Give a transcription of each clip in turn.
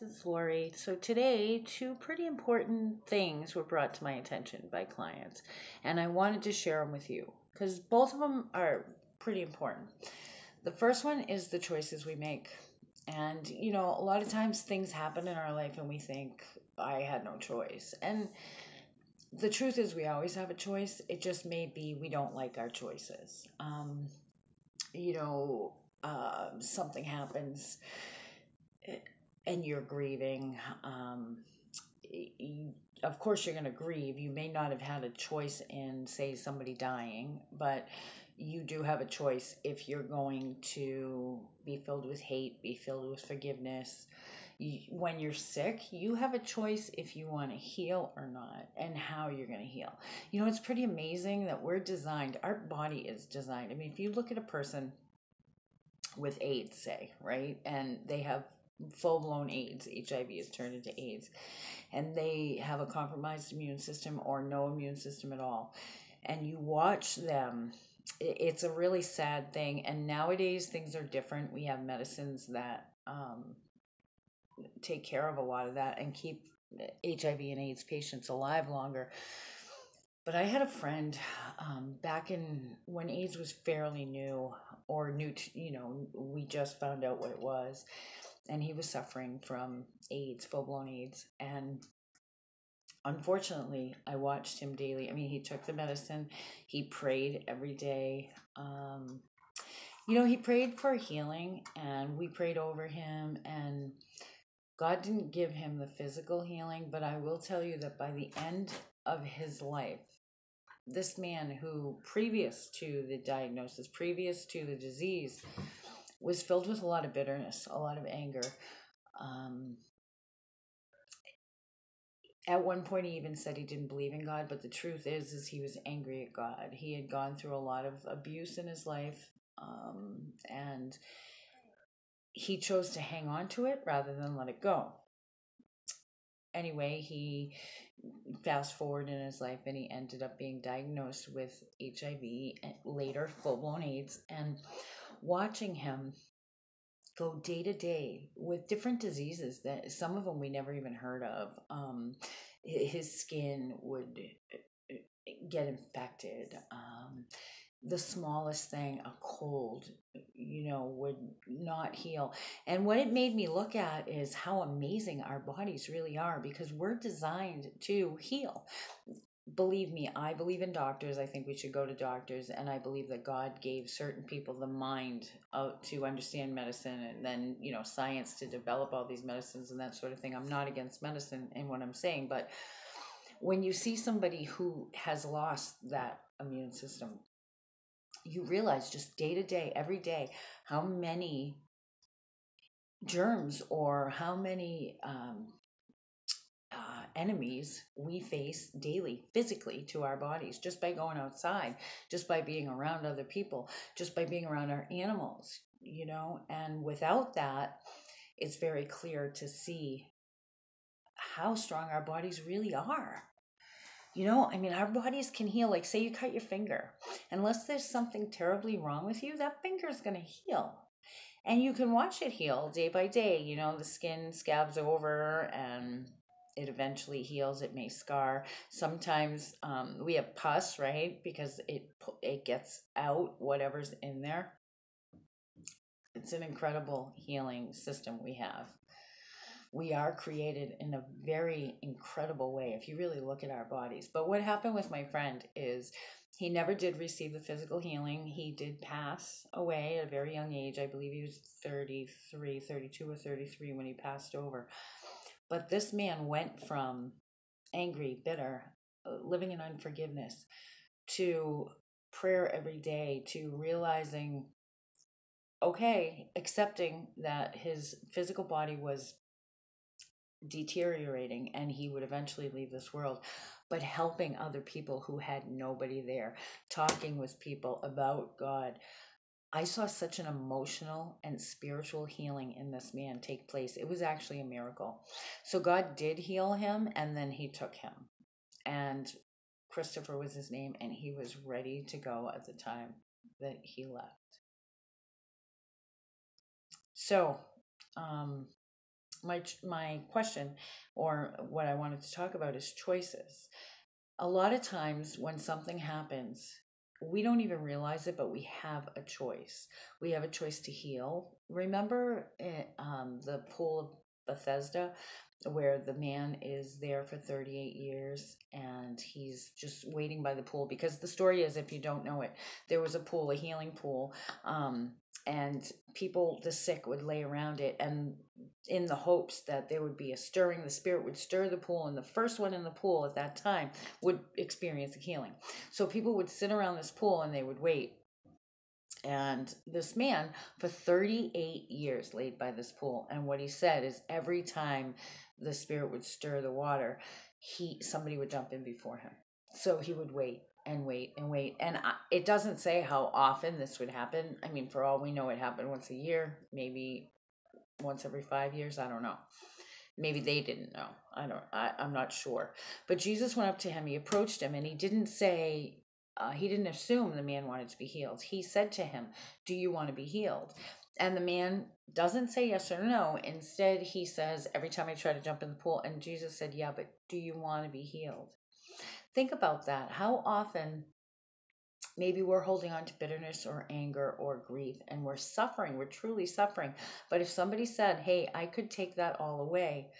it's Lori. So today, two pretty important things were brought to my attention by clients, and I wanted to share them with you because both of them are pretty important. The first one is the choices we make. And, a lot of times things happen in our life and we think, I had no choice. And the truth is, we always have a choice. It just may be we don't like our choices. Something happens and you're grieving. Of course, you're going to grieve. You may not have had a choice in, say, somebody dying, but you do have a choice if you're going to be filled with hate, be filled with forgiveness. When you're sick, you have a choice if you want to heal or not and how you're going to heal. It's pretty amazing that we're designed, our body is designed. I mean, if you look at a person with AIDS, say, right, and they have full-blown AIDS, HIV is turned into AIDS, and they have a compromised immune system or no immune system at all, and you watch them, it's a really sad thing. And nowadays things are different. We have medicines that take care of a lot of that and keep HIV and AIDS patients alive longer. But I had a friend back in when AIDS was fairly new, or new to, we just found out what it was, and he was suffering from AIDS, full-blown AIDS. And unfortunately, I watched him daily. I mean, he took the medicine, he prayed every day. He prayed for healing, and we prayed over him, and God didn't give him the physical healing, but I will tell you that by the end of his life, this man who, previous to the diagnosis, previous to the disease, was filled with a lot of bitterness, a lot of anger. At one point, he even said he didn't believe in God, but the truth is he was angry at God. He had gone through a lot of abuse in his life, and he chose to hang on to it rather than let it go. Anyway, he fast forward in his life and he ended up being diagnosed with HIV and later full-blown AIDS. And watching him go day to day with different diseases, that some of them we never even heard of, his skin would get infected. The smallest thing, a cold, would not heal. And what it made me look at is how amazing our bodies really are, because we're designed to heal. Believe me, I believe in doctors. I think we should go to doctors, and I believe that God gave certain people the mind to understand medicine, and then, science to develop all these medicines and that sort of thing. I'm not against medicine in what I'm saying, but when you see somebody who has lost that immune system, you realize just day to day, every day, how many germs or how many enemies we face daily, physically, to our bodies, just by going outside, just by being around other people, just by being around our animals, and without that, it's very clear to see how strong our bodies really are. Our bodies can heal. Like, say you cut your finger. Unless there's something terribly wrong with you, that finger is going to heal. And you can watch it heal day by day. The skin scabs over and it eventually heals. It may scar. Sometimes we have pus, right? Because it gets out whatever's in there. It's an incredible healing system we have. We are created in a very incredible way if you really look at our bodies. But what happened with my friend is he never did receive the physical healing. He did pass away at a very young age. I believe he was 32 or 33 when he passed over. But this man went from angry, bitter, living in unforgiveness, to prayer every day, to realizing, accepting that his physical body was deteriorating and he would eventually leave this world, but helping other people who had nobody there, talking with people about God. I saw such an emotional and spiritual healing in this man take place. It was actually a miracle. So God did heal him, and then he took him, and Christopher was his name, and he was ready to go at the time that he left. So My question, or what I wanted to talk about, is choices. A lot of times when something happens, we don't even realize it, but we have a choice. We have a choice to heal. Remember the pool of Bethesda, where the man is there for 38 years and he's just waiting by the pool? Because the story is, if you don't know it, there was a pool, a healing pool, and people, the sick, would lay around it, and in the hopes that there would be a stirring, the spirit would stir the pool, and the first one in the pool at that time would experience a healing. So people would sit around this pool and they would wait. And this man, for 38 years, laid by this pool. And what he said is, every time the spirit would stir the water, somebody would jump in before him. So he would wait and wait and wait. And it doesn't say how often this would happen. I mean, for all we know, it happened once a year, maybe once every 5 years. I don't know. Maybe they didn't know. I'm not sure. But Jesus went up to him. He approached him, and he didn't say, he didn't assume the man wanted to be healed. He said to him, "Do you want to be healed?" And the man doesn't say yes or no. Instead, he says, "Every time I try to jump in the pool." And Jesus said, "Yeah, but do you want to be healed?" Think about that. How often maybe we're holding on to bitterness or anger or grief, and we're suffering, we're truly suffering. But if somebody said, "Hey, I could take that all away,"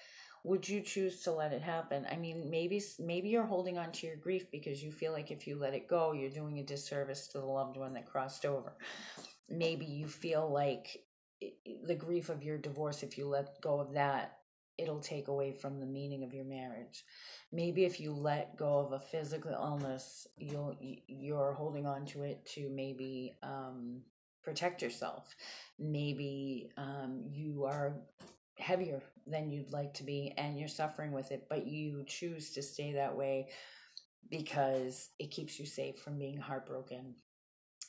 would you choose to let it happen? I mean, maybe you're holding on to your grief because you feel like if you let it go, you're doing a disservice to the loved one that crossed over. Maybe you feel like the grief of your divorce, if you let go of that, it'll take away from the meaning of your marriage. Maybe if you let go of a physical illness, you're holding on to it to maybe protect yourself. Maybe you are heavier than you'd like to be and you're suffering with it, but you choose to stay that way because it keeps you safe from being heartbroken.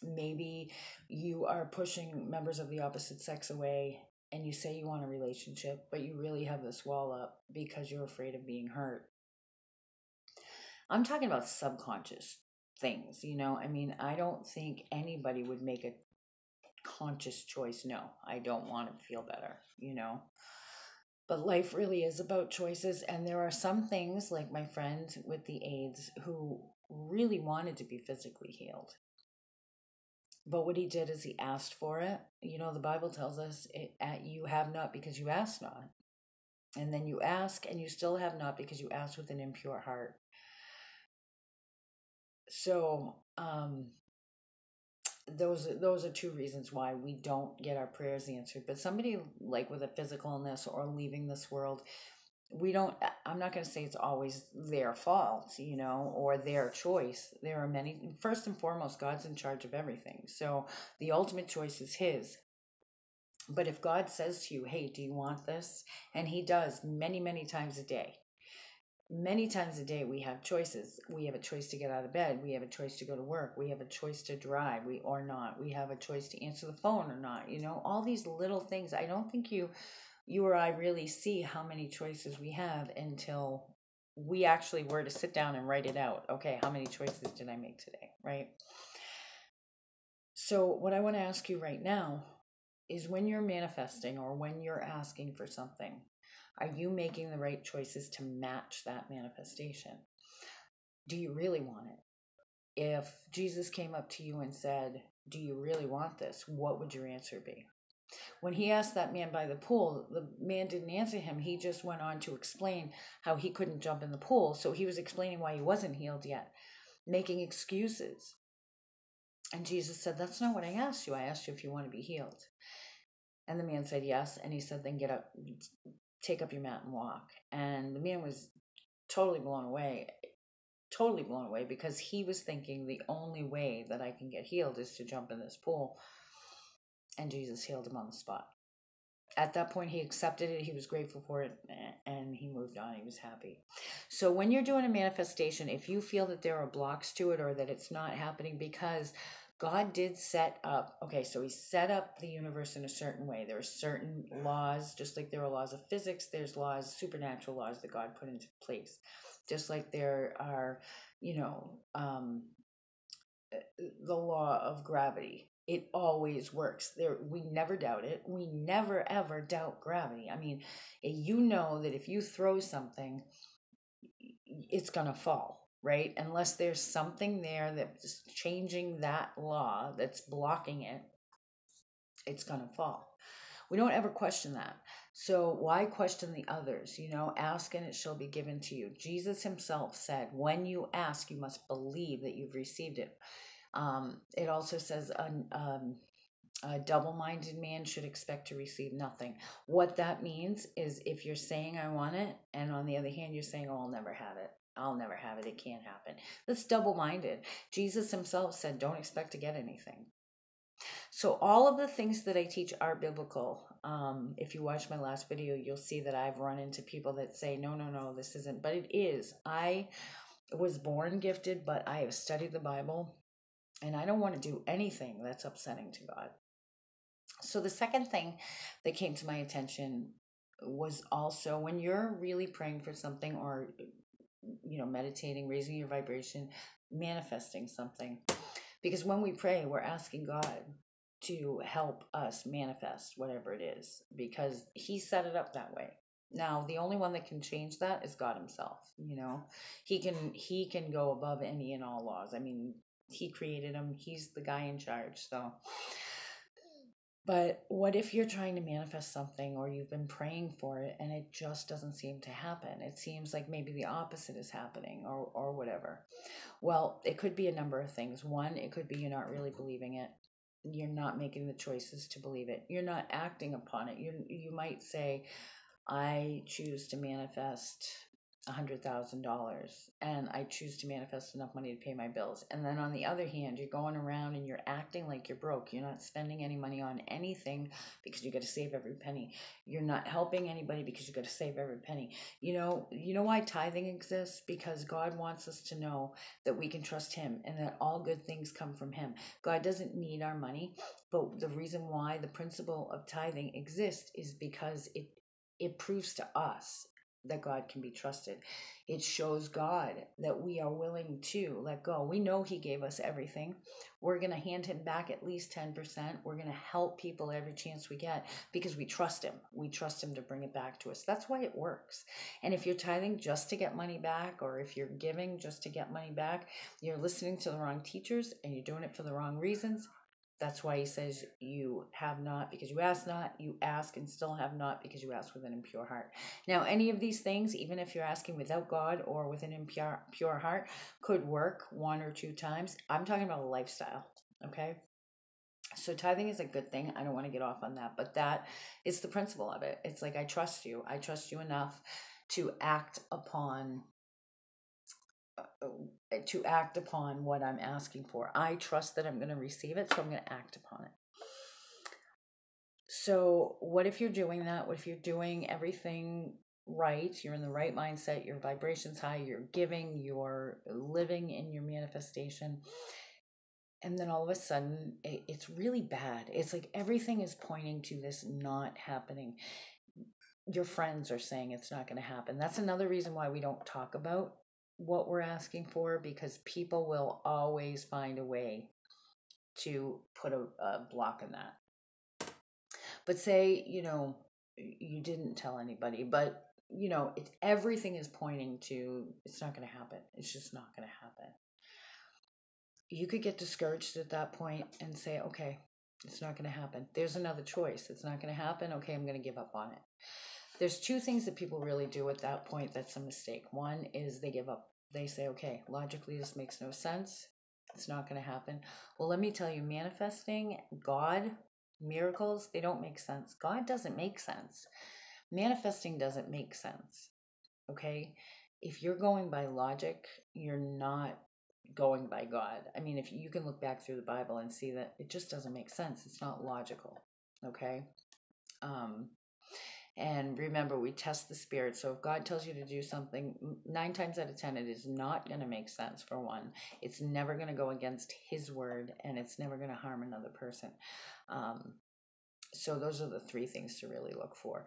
Maybe you are pushing members of the opposite sex away and you say you want a relationship, but you really have this wall up because you're afraid of being hurt. I'm talking about subconscious things, I mean, I don't think anybody would make a conscious choice. No, I don't want to feel better. But life really is about choices. And there are some things, like my friend with the AIDS, who really wanted to be physically healed. But what he did is he asked for it. The Bible tells us you have not because you ask not. And then you ask and you still have not because you ask with an impure heart. So those are two reasons why we don't get our prayers answered. But somebody like with a physical illness or leaving this world, I'm not going to say it's always their fault, or their choice. There are many. First and foremost, God's in charge of everything. So the ultimate choice is his. But if God says to you, "Hey, do you want this?" And he does many, many times a day. Many times a day we have choices. We have a choice to get out of bed. We have a choice to go to work. We have a choice to drive or not. We have a choice to answer the phone or not. All these little things. I don't think you or I really see how many choices we have until we actually were to sit down and write it out. Okay, how many choices did I make today, right? So what I want to ask you right now is, when you're manifesting or when you're asking for something, are you making the right choices to match that manifestation? Do you really want it? If Jesus came up to you and said, "Do you really want this?" what would your answer be? When he asked that man by the pool, the man didn't answer him. He just went on to explain how he couldn't jump in the pool. So he was explaining why he wasn't healed yet, making excuses. And Jesus said, "That's not what I asked you. I asked you if you want to be healed." And the man said yes. And he said, "Then get up, take up your mat and walk." And the man was totally blown away, because he was thinking the only way that I can get healed is to jump in this pool. And Jesus healed him on the spot. At that point, he accepted it. He was grateful for it, and he moved on. He was happy. So when you're doing a manifestation, if you feel that there are blocks to it or that it's not happening, because God did set up, so he set up the universe in a certain way. There are certain laws, just like there are laws of physics, there's laws, supernatural laws that God put into place. Just like there are, the law of gravity. It always works. There, we never doubt it. We never ever doubt gravity. I mean, you know that if you throw something, it's gonna fall, right? Unless there's something there that's changing that law, that's blocking it, it's gonna fall. We don't ever question that. So why question the others? Ask and it shall be given to you. Jesus himself said, when you ask, you must believe that you've received it. It also says a double-minded man should expect to receive nothing. What that means is if you're saying I want it, and on the other hand you're saying, oh, I'll never have it. I'll never have it. It can't happen. That's double-minded. Jesus himself said, don't expect to get anything. So all of the things that I teach are biblical. If you watch my last video, you'll see that I've run into people that say, no, no, no, this isn't. But it is. I was born gifted, but I have studied the Bible, and I don't want to do anything that's upsetting to God. So the second thing that came to my attention was also when you're really praying for something, or meditating, raising your vibration, manifesting something. Because when we pray, we're asking God to help us manifest whatever it is, because he set it up that way. Now, the only one that can change that is God himself. He can go above any and all laws. I mean, he created him. He's the guy in charge. But what if you're trying to manifest something, or you've been praying for it and it just doesn't seem to happen? It seems like maybe the opposite is happening, or whatever. Well, it could be a number of things. One, it could be you're not really believing it. You're not making the choices to believe it. You're not acting upon it. You might say, I choose to manifest $100,000, and I choose to manifest enough money to pay my bills. And then on the other hand, you're going around and you're acting like you're broke. You're not spending any money on anything because you got to save every penny. You're not helping anybody because you got to save every penny. You know why tithing exists? Because God wants us to know that we can trust him and that all good things come from him. God doesn't need our money, but the reason why the principle of tithing exists is because it proves to us that God can be trusted. It shows God that we are willing to let go. We know he gave us everything. We're going to hand him back at least 10%. We're going to help people every chance we get because we trust him. We trust him to bring it back to us. That's why it works. And if you're tithing just to get money back, or if you're giving just to get money back, you're listening to the wrong teachers and you're doing it for the wrong reasons. That's why he says you have not because you ask not, you ask and still have not because you ask with an impure heart. Now, any of these things, even if you're asking without God or with an impure heart, could work 1 or 2 times. I'm talking about a lifestyle, okay? So tithing is a good thing. I don't want to get off on that, but that is the principle of it. It's like, I trust you. I trust you enough to act upon what I'm asking for. I trust that I'm going to receive it, so I'm going to act upon it. So what if you're doing that? What if you're doing everything right? You're in the right mindset, your vibration's high, you're giving, you're living in your manifestation. And then all of a sudden, it's really bad. It's like everything is pointing to this not happening. Your friends are saying it's not going to happen. That's another reason why we don't talk about what we're asking for, because people will always find a way to put a block in that. But say, you didn't tell anybody, but everything is pointing to it's not going to happen. It's just not going to happen. You could get discouraged at that point and say, okay, it's not going to happen. There's another choice. It's not going to happen. Okay, I'm going to give up on it. There's 2 things that people really do at that point that's a mistake. One is they give up. They say, okay, logically this makes no sense. It's not going to happen. Well, let me tell you, manifesting, God, miracles, they don't make sense. God doesn't make sense. Manifesting doesn't make sense. Okay? If you're going by logic, you're not going by God. I mean, if you can look back through the Bible and see that it just doesn't make sense. It's not logical. Okay? And remember, we test the spirit. So if God tells you to do something, 9 times out of 10, it is not going to make sense, for one. It's never going to go against his word, and it's never going to harm another person. So those are the 3 things to really look for.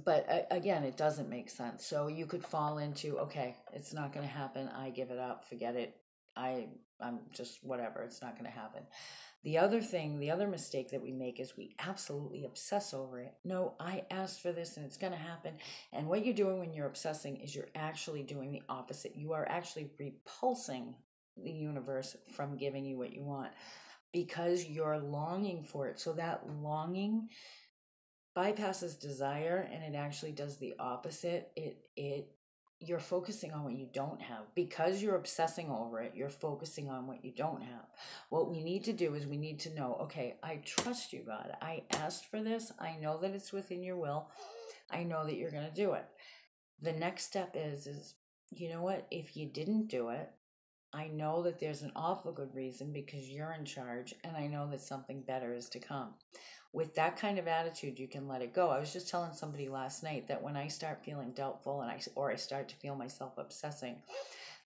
But again, it doesn't make sense. So you could fall into, okay, it's not going to happen. I give it up. Forget it. I'm just whatever, it's not going to happen. The other thing, the other mistake that we make is we absolutely obsess over it. No, I asked for this and it's going to happen. And what you're doing when you're obsessing is you're actually doing the opposite. You are actually repulsing the universe from giving you what you want because you're longing for it. So that longing bypasses desire and it actually does the opposite. It you're focusing on what you don't have because you're obsessing over it. You're focusing on what you don't have. What we need to do is we need to know, okay, I trust you, God. I asked for this. I know that it's within your will. I know that you're going to do it. The next step is you know what? If you didn't do it, I know that there's an awful good reason because you're in charge and I know that something better is to come. With that kind of attitude, you can let it go. I was just telling somebody last night that when I start feeling doubtful and I start to feel myself obsessing,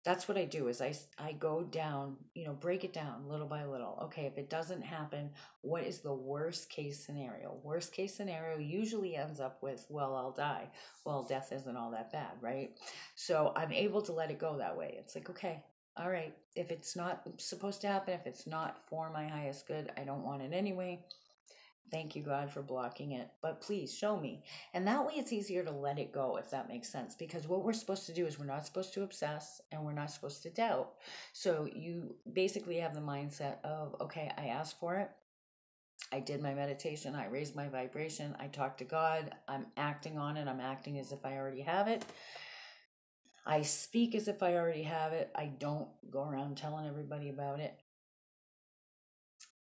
that's what I do is I go down, break it down little by little. Okay, if it doesn't happen, what is the worst case scenario? Worst case scenario usually ends up with, well, I'll die. Well, death isn't all that bad, right? So I'm able to let it go that way. It's like, okay, all right, if it's not supposed to happen, if it's not for my highest good, I don't want it anyway. Thank you, God, for blocking it. But please show me. And that way it's easier to let it go, if that makes sense. Because what we're supposed to do is we're not supposed to obsess and we're not supposed to doubt. So you basically have the mindset of, okay, I asked for it. I did my meditation. I raised my vibration. I talked to God. I'm acting on it. I'm acting as if I already have it. I speak as if I already have it. I don't go around telling everybody about it.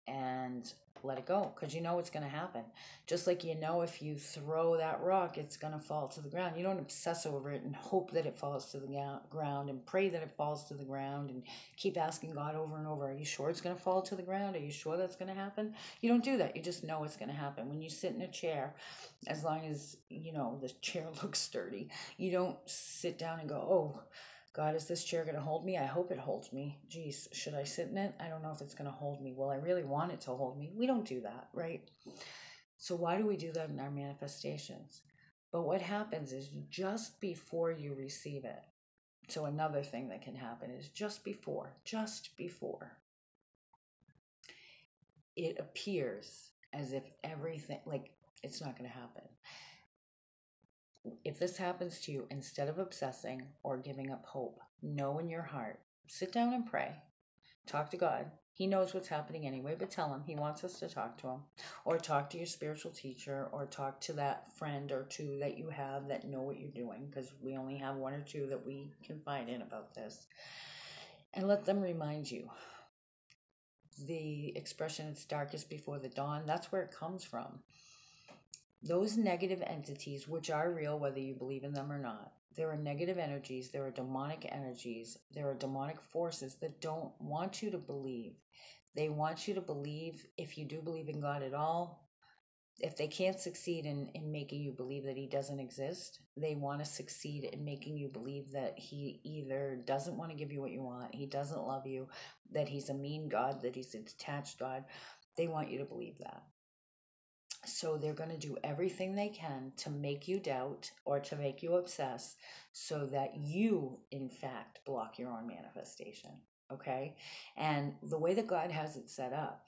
And let it go because you know what's going to happen. Just like if you throw that rock, it's going to fall to the ground. You don't obsess over it and hope that it falls to the ground and pray that it falls to the ground and keep asking God over and over, are you sure it's going to fall to the ground? Are you sure that's going to happen? You don't do that. You just know it's going to happen. When you sit in a chair, as long as, the chair looks sturdy, you don't sit down and go, oh, God, is this chair going to hold me? I hope it holds me. Geez, should I sit in it? I don't know if it's going to hold me. Well, I really want it to hold me. We don't do that, right? So why do we do that in our manifestations? But what happens is just before you receive it. So another thing that can happen is just before, it appears as if everything, like it's not going to happen. If this happens to you, instead of obsessing or giving up hope, know in your heart, sit down and pray. Talk to God. He knows what's happening anyway, but tell him. He wants us to talk to him. Or talk to your spiritual teacher, or talk to that friend or two that you have that know what you're doing, because we only have one or two that we confide in about this. And let them remind you. The expression, it's darkest before the dawn, that's where it comes from. Those negative entities, which are real whether you believe in them or not, there are negative energies, there are demonic energies, there are demonic forces that don't want you to believe. They want you to believe, if you do believe in God at all, if they can't succeed in making you believe that he doesn't exist, they want to succeed in making you believe that he either doesn't want to give you what you want, he doesn't love you, that he's a mean God, that he's a detached God. They want you to believe that. So they're going to do everything they can to make you doubt or to make you obsess so that you, in fact, block your own manifestation. Okay? And the way that God has it set up,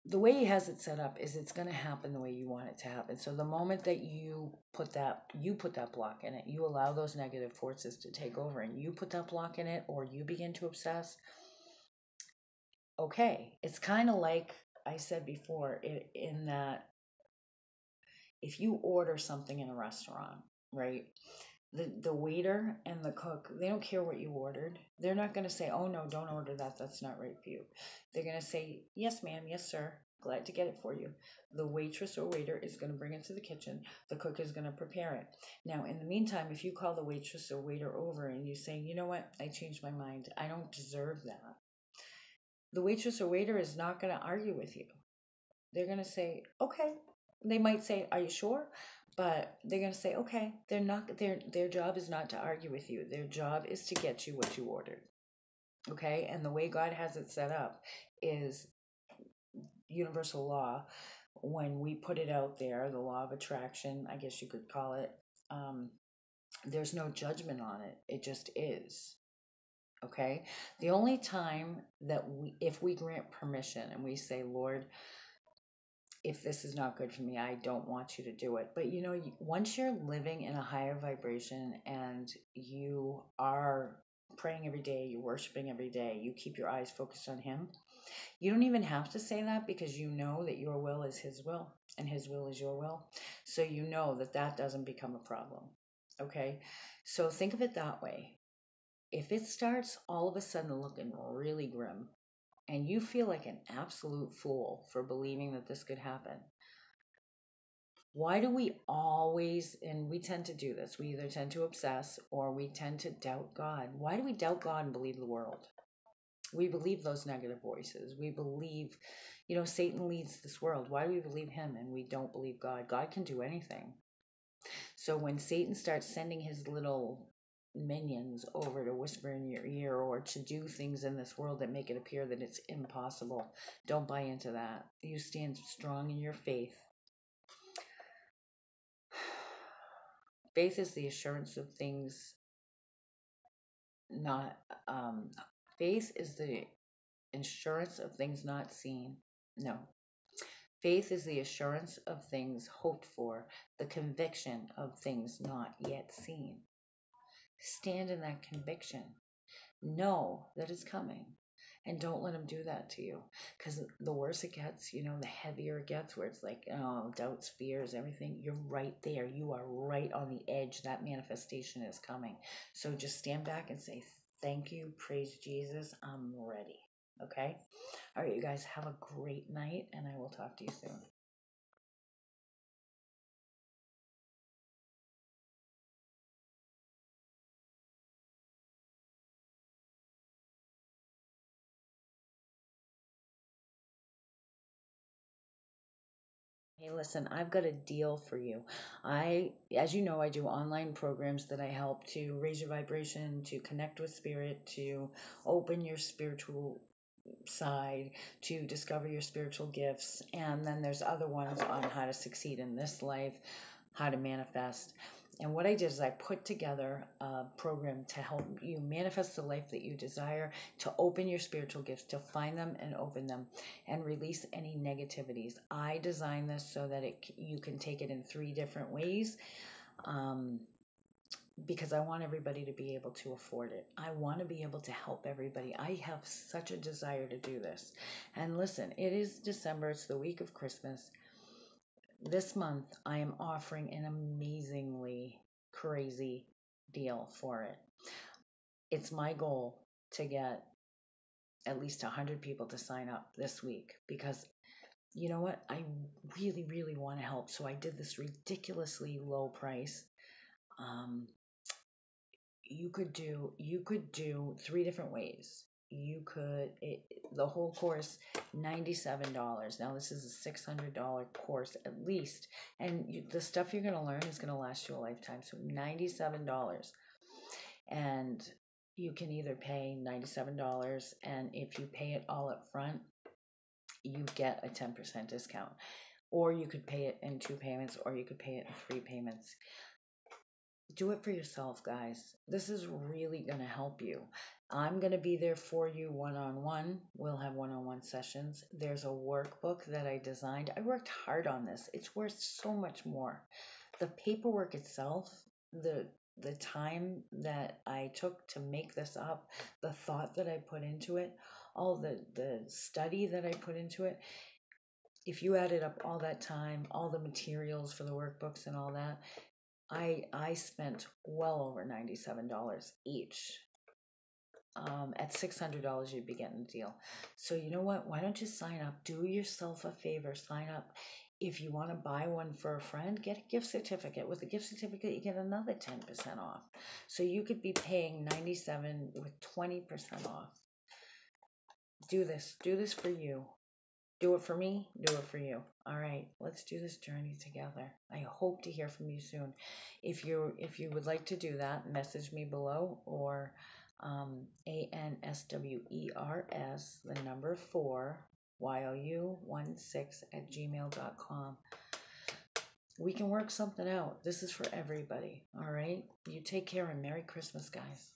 the way he has it set up is it's going to happen the way you want it to happen. So the moment that you put that block in it, you allow those negative forces to take over and you put that block in it, or you begin to obsess, okay, it's kind of like I said before, in that if you order something in a restaurant, right? The waiter and the cook, they don't care what you ordered. They're not going to say, oh no, don't order that. That's not right for you. They're going to say, yes, ma'am. Yes, sir. Glad to get it for you. The waitress or waiter is going to bring it to the kitchen. The cook is going to prepare it. Now, in the meantime, if you call the waitress or waiter over and you say, you know what? I changed my mind. I don't deserve that. The waitress or waiter is not going to argue with you. They're going to say, okay. They might say, are you sure? But they're going to say, okay. Their job is not to argue with you. Their job is to get you what you ordered. Okay? And the way God has it set up is universal law. When we put it out there, the law of attraction, I guess you could call it, There's no judgment on it. It just is. Okay? The only time that if we grant permission and we say, Lord, if this is not good for me, I don't want you to do it. But once you're living in a higher vibration and you are praying every day, you're worshiping every day, you keep your eyes focused on Him, you don't even have to say that, because you know that your will is His will and His will is your will. So you know that that doesn't become a problem. Okay? So think of it that way. If it starts all of a sudden looking really grim and you feel like an absolute fool for believing that this could happen, why do we always, and we tend to do this, we either tend to obsess or we tend to doubt God. Why do we doubt God and believe the world? We believe those negative voices. We believe, Satan leads this world. Why do we believe him and we don't believe God? God can do anything. So when Satan starts sending his little minions over to whisper in your ear or to do things in this world that make it appear that it's impossible, don't buy into that. You stand strong in your faith. Faith is the assurance of things not, faith is the assurance of things not seen. No. Faith is the assurance of things hoped for, the conviction of things not yet seen. Stand in that conviction. Know that it's coming. And don't let him do that to you. Because the worse it gets, the heavier it gets, where it's like, doubts, fears, everything, you're right there. You are right on the edge. That manifestation is coming. So just stand back and say, thank you, praise Jesus, I'm ready. Okay? All right, you guys, have a great night, and I will talk to you soon. Hey, listen, I've got a deal for you. As you know, I do online programs that I help to raise your vibration, to connect with spirit, to open your spiritual side, to discover your spiritual gifts. And then there's other ones on how to succeed in this life, how to manifest. And what I did is I put together a program to help you manifest the life that you desire, to open your spiritual gifts, to find them and open them, and release any negativities. I designed this so that you can take it in 3 different ways. Because I want everybody to be able to afford it. I want to be able to help everybody. I have such a desire to do this. And listen, it is December. It's the week of Christmas. This month, I am offering an amazingly crazy deal for it. It's my goal to get at least 100 people to sign up this week, because you know what? I really, really want to help. So I did this ridiculously low price. You could do 3 different ways. The whole course, $97. Now this is a $600 course at least, and the stuff you're going to learn is going to last you a lifetime. So $97, and you can either pay $97, and if you pay it all up front, you get a 10% discount, or you could pay it in 2 payments, or you could pay it in 3 payments. Do it for yourself, guys. This is really going to help you. I'm going to be there for you one-on-one. We'll have one-on-one sessions. There's a workbook that I designed. I worked hard on this. It's worth so much more. The paperwork itself, the time that I took to make this up, the thought that I put into it, all the study that I put into it, if you added up all that time, all the materials for the workbooks and all that, I spent well over $97 each. At $600, you'd be getting a deal. So you know what? Why don't you sign up? Do yourself a favor. Sign up. If you want to buy one for a friend, get a gift certificate. With a gift certificate, you get another 10% off. So you could be paying $97 with 20% off. Do this. Do this for you. Do it for me, do it for you. All right, let's do this journey together. I hope to hear from you soon. If you would like to do that, message me below, or ANSWERS, the number 4, YOU16 @gmail.com. We can work something out. This is for everybody. All right. You take care and Merry Christmas, guys.